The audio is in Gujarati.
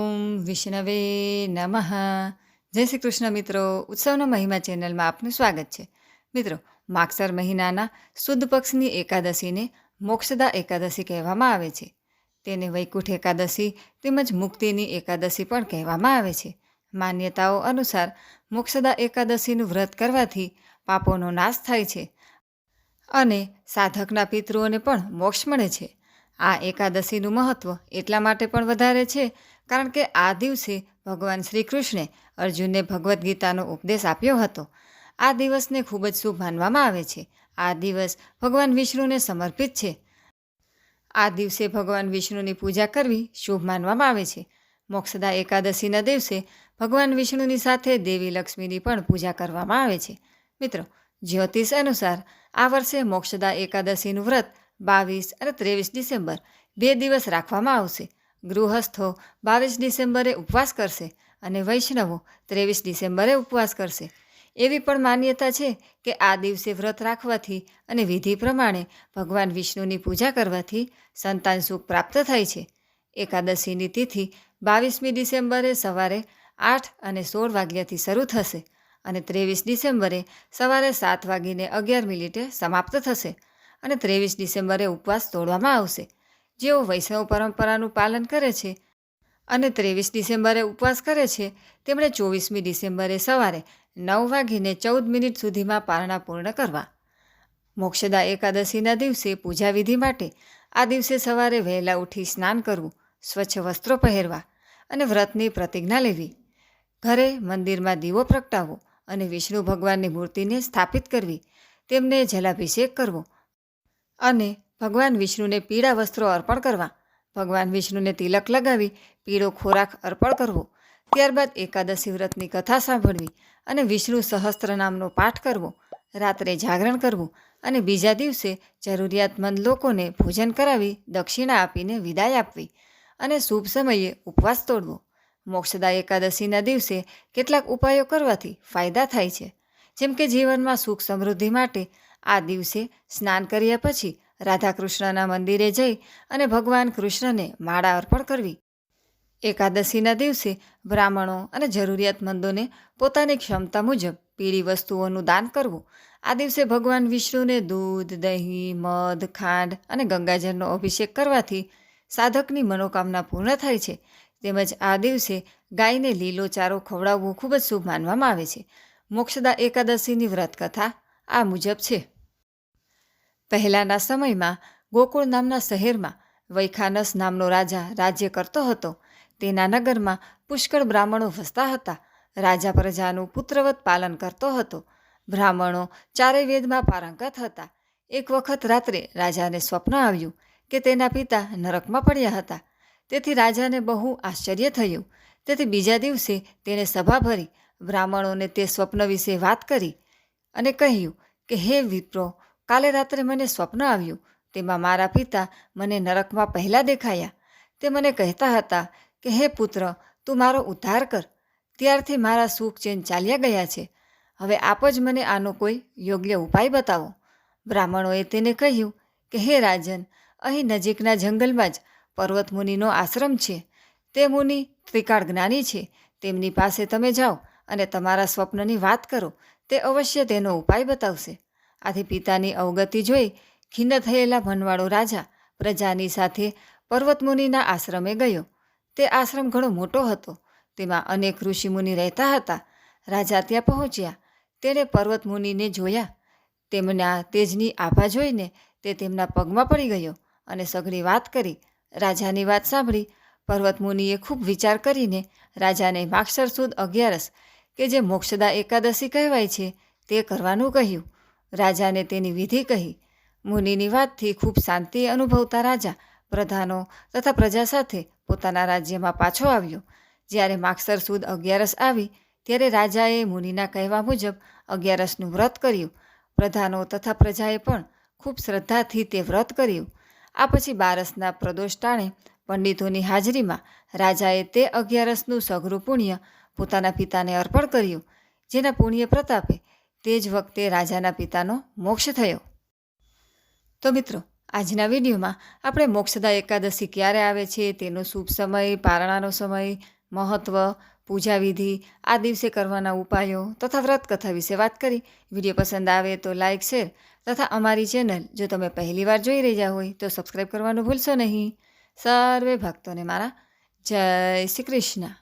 ઓમ વિષ્ણવે નમઃ. જય શ્રી કૃષ્ણ મિત્રો. ઉત્સવનો મહિમા ચેનલમાં આપનું સ્વાગત છે. મિત્રો, માગસર મહિનાના સુદ પક્ષની એકાદશીને મોક્ષદા એકાદશી કહેવામાં આવે છે. તેને વૈકુંઠ એકાદશી તેમજ મુક્તિની એકાદશી પણ કહેવામાં આવે છે. માન્યતાઓ અનુસાર મોક્ષદા એકાદશીનું વ્રત કરવાથી પાપોનો નાશ થાય છે અને સાધકના પિતૃઓને પણ મોક્ષ મળે છે. આ એકાદશીનું મહત્ત્વ એટલા માટે પણ વધારે છે કારણ કે આ દિવસે ભગવાન શ્રી કૃષ્ણે અર્જુનને ભગવદ્ ગીતાનો ઉપદેશ આપ્યો હતો. આ દિવસને ખૂબ જ શુભ માનવામાં આવે છે. આ દિવસ ભગવાન વિષ્ણુને સમર્પિત છે. આ દિવસે ભગવાન વિષ્ણુની પૂજા કરવી શુભ માનવામાં આવે છે. મોક્ષદા એકાદશીના દિવસે ભગવાન વિષ્ણુની સાથે દેવી લક્ષ્મીની પણ પૂજા કરવામાં આવે છે. મિત્રો, જ્યોતિષ અનુસાર આ વર્ષે મોક્ષદા એકાદશીનું વ્રત 22 અને 23 ડિસેમ્બર 2 દિવસ રાખવામાં આવશે. ગૃહસ્થો 22 ડિસેમ્બરે ઉપવાસ કરશે અને વૈષ્ણવો 23 ડિસેમ્બરે ઉપવાસ કરશે. એવી પણ માન્યતા છે કે આ દિવસે વ્રત રાખવાથી અને વિધિ પ્રમાણે ભગવાન વિષ્ણુની પૂજા કરવાથી સંતાન સુખ પ્રાપ્ત થાય છે. એકાદશીની તિથિ 22મી ડિસેમ્બરે સવારે 8 અને 16 વાગ્યાથી શરૂ થશે અને 23 ડિસેમ્બરે સવારે 7:11 સમાપ્ત થશે અને 23 ડિસેમ્બરે ઉપવાસ તોડવામાં આવશે. જેઓ વૈષ્ણવ પરંપરાનું પાલન કરે છે અને 23 ડિસેમ્બરે ઉપવાસ કરે છે તેમણે 24મી ડિસેમ્બરે સવારે 9:14 સુધીમાં પારણા પૂર્ણ કરવા. મોક્ષદા એકાદશીના દિવસે પૂજાવિધિ માટે આ દિવસે સવારે વહેલા ઉઠી સ્નાન કરવું, સ્વચ્છ વસ્ત્રો પહેરવા અને વ્રતની પ્રતિજ્ઞા લેવી. ઘરે મંદિરમાં દીવો પ્રગટાવવો અને વિષ્ણુ ભગવાનની મૂર્તિને સ્થાપિત કરવી, તેમને જલાભિષેક કરવો અને ભગવાન વિષ્ણુને પીળા વસ્ત્રો અર્પણ કરવા. ભગવાન વિષ્ણુને તિલક લગાવી પીળો ખોરાક અર્પણ કરવો. ત્યારબાદ એકાદશી વ્રતની કથા સાંભળવી અને વિષ્ણુ સહસ્ત્ર નામનો પાઠ કરવો. રાત્રે જાગરણ કરવું અને બીજા દિવસે જરૂરિયાતમંદ લોકોને ભોજન કરાવી દક્ષિણા આપીને વિદાય આપવી અને શુભ સમયે ઉપવાસ તોડવો. મોક્ષદા એકાદશીના દિવસે કેટલાક ઉપાયો કરવાથી ફાયદા થાય છે, જેમ કે જીવનમાં સુખ સમૃદ્ધિ માટે આ દિવસે સ્નાન કર્યા પછી રાધાકૃષ્ણના મંદિરે જઈ અને ભગવાન કૃષ્ણને માળા અર્પણ કરવી. એકાદશીના દિવસે બ્રાહ્મણો અને જરૂરિયાતમંદોને પોતાની ક્ષમતા મુજબ પીળી વસ્તુઓનું દાન કરવું. આ દિવસે ભગવાન વિષ્ણુને દૂધ, દહીં, મધ, ખાંડ અને ગંગાજળનો અભિષેક કરવાથી સાધકની મનોકામના પૂર્ણ થાય છે. તેમજ આ દિવસે ગાયને લીલો ચારો ખવડાવવો ખૂબ જ શુભ માનવામાં આવે છે. મોક્ષદા એકાદશીની વ્રતકથા આ મુજબ છે. પહેલાંના સમયમાં ગોકુળ નામના શહેરમાં વૈખાનસ નામનો રાજા રાજ્ય કરતો હતો. તેના નગરમાં પુષ્કળ બ્રાહ્મણો વસતા હતા. રાજા પ્રજાનું પુત્રવત પાલન કરતો હતો. બ્રાહ્મણો ચારેય વેદમાં પારંગત હતા. એક વખત રાત્રે રાજાને સ્વપ્ન આવ્યું કે તેના પિતા નરકમાં પડ્યા હતા. તેથી રાજાને બહુ આશ્ચર્ય થયું. તેથી બીજા દિવસે તેણે સભા ભરી બ્રાહ્મણોને તે સ્વપ્ન વિશે વાત કરી અને કહ્યું કે હે વિપ્રો, કાલે રાત્રે મને સ્વપ્ન આવ્યું. તેમાં મારા પિતા મને નરકમાં પહેલાં દેખાયા. તે મને કહેતા હતા કે હે પુત્ર, તું મારો ઉદ્ધાર કર. ત્યારથી મારા સુખ ચેન ચાલ્યા ગયા છે. હવે આપ જ મને આનો કોઈ યોગ્ય ઉપાય બતાવો. બ્રાહ્મણોએ તેને કહ્યું કે હે રાજન, અહીં નજીકના જંગલમાં જ પર્વત મુનિનો આશ્રમ છે. તે મુનિ ત્રિકાળ જ્ઞાની છે. તેમની પાસે તમે જાઓ અને તમારા સ્વપ્નની વાત કરો. તે અવશ્ય તેનો ઉપાય બતાવશે. આથી પિતાની અવગતિ જોઈ ખિન્ન થયેલા મનવાળો રાજા પ્રજાની સાથે પર્વતમુનિના આશ્રમે ગયો. તે આશ્રમ ઘણો મોટો હતો. તેમાં અનેક ઋષિમુનિ રહેતા હતા. રાજા ત્યાં પહોંચ્યા. તેણે પર્વતમુનિને જોયા. તેમના તેજની આભા જોઈને તે તેમના પગમાં પડી ગયો અને સઘળી વાત કરી. રાજાની વાત સાંભળી પર્વતમુનિએ ખૂબ વિચાર કરીને રાજાને માગસર સુદ 11 કે જે મોક્ષદા એકાદશી કહેવાય છે તે કરવાનું કહ્યું. રાજાને તેની વિધિ કહી. મુનિની વાતથી ખૂબ શાંતિ અનુભવતા રાજા પ્રધાનો તથા પ્રજા સાથે પોતાના રાજ્યમાં પાછો આવ્યો. જ્યારે માગસર સુદ 11 આવી ત્યારે રાજાએ મુનિના કહેવા મુજબ 11નું વ્રત કર્યું. પ્રધાનો તથા પ્રજાએ પણ ખૂબ શ્રદ્ધાથી તે વ્રત કર્યું. આ પછી 12ના પ્રદોષ ટાણે પંડિતોની હાજરીમાં રાજાએ તે 11નું સઘળું પુણ્ય પોતાના પિતાને અર્પણ કર્યું. જેના પુણ્ય પ્રતાપે તે જ વખતે રાજાના પિતાનો મોક્ષ થયો. તો મિત્રો, આજના વિડીયોમાં આપણે મોક્ષદા એકાદશી ક્યારે આવે છે, તેનો શુભ સમય, પારણાનો સમય, મહત્ત્વ, પૂજા વિધિ, આ દિવસે કરવાના ઉપાયો તથા વ્રત કથા વિશે વાત કરી. વિડીયો પસંદ આવે તો લાઇક, શેર તથા અમારી ચેનલ જો તમે પહેલીવાર જોઈ રહ્યા હોય તો સબસ્ક્રાઈબ કરવાનું ભૂલશો નહીં. સર્વે ભક્તોને મારા જય શ્રી કૃષ્ણ.